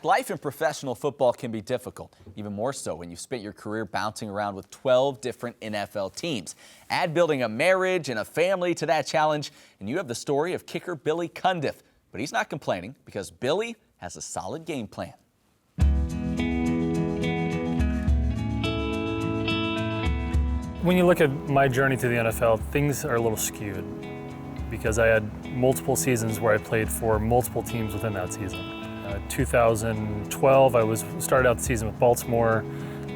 life in professional football can be difficult, even more so when you've spent your career bouncing around with 12 different NFL teams. Add building a marriage and a family to that challenge, and you have the story of kicker Billy Cundiff. But he's not complaining because Billy has a solid game plan. When you look at my journey to the NFL, things are a little skewed because I had multiple seasons where I played for multiple teams within that season. 2012, I started out the season with Baltimore,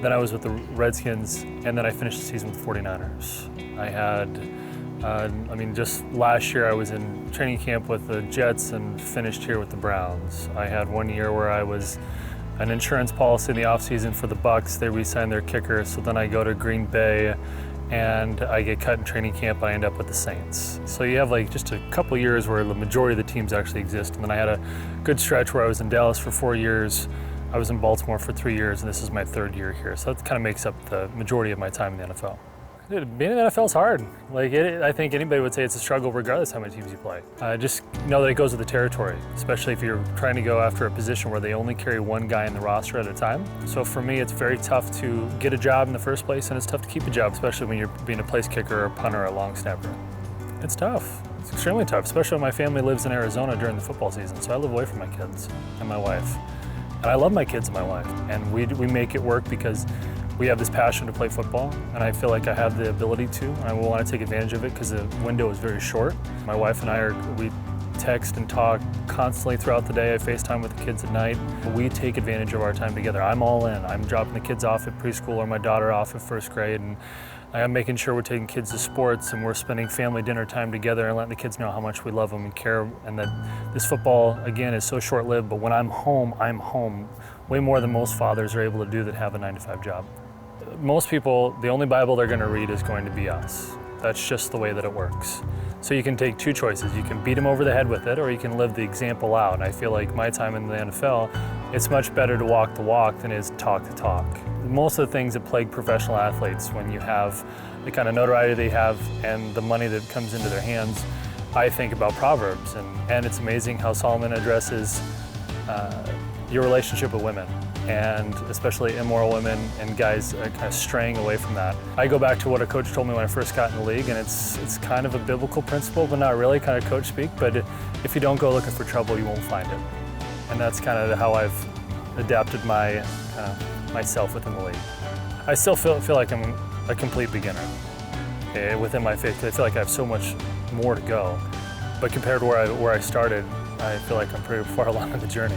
then I was with the Redskins, and then I finished the season with the 49ers. I had, just last year I was in training camp with the Jets and finished here with the Browns. I had 1 year where I was an insurance policy in the offseason for the Bucs. They re-signed their kicker, so then I go to Green Bay and I get cut in training camp. I end up with the Saints. So you have just a couple years where the majority of the teams actually exist. And then I had a good stretch where I was in Dallas for 4 years. I was in Baltimore for 3 years, and this is my third year here. So that kind of makes up the majority of my time in the NFL. Being in the NFL is hard. I think anybody would say it's a struggle regardless how many teams you play. Just know that it goes with the territory, especially if you're trying to go after a position where they only carry one guy in the roster at a time. So for me, it's very tough to get a job in the first place, and it's tough to keep a job, especially when you're being a place kicker or a punter or a long snapper. It's tough. It's extremely tough, especially when my family lives in Arizona during the football season, so I live away from my kids and my wife. And I love my kids and my wife, and we make it work because we have this passion to play football, and I feel like I have the ability to, and I want to take advantage of it because the window is very short. My wife and I we text and talk constantly throughout the day. I FaceTime with the kids at night. We take advantage of our time together. I'm all in. I'm dropping the kids off at preschool or my daughter off at first grade, and I'm making sure we're taking kids to sports and we're spending family dinner time together and letting the kids know how much we love them and care, and that this football, again, is so short-lived, but when I'm home way more than most fathers are able to do that have a 9-to-5 job. Most people, the only Bible they're going to read is going to be us. That's just the way that it works. So you can take two choices. You can beat them over the head with it, or you can live the example out. And I feel like my time in the NFL, it's much better to walk the walk than it is talk the talk. Most of the things that plague professional athletes when you have the kind of notoriety they have and the money that comes into their hands, I think about Proverbs. And it's amazing how Solomon addresses your relationship with women, and especially immoral women and guys kind of straying away from that. I go back to what a coach told me when I first got in the league, and it's kind of a biblical principle, but not really, kind of coach speak. But if you don't go looking for trouble, you won't find it. And that's kind of how I've adapted myself within the league. I still feel like I'm a complete beginner within my faith. I feel like I have so much more to go. But compared to where I started, I feel like I'm pretty far along in the journey.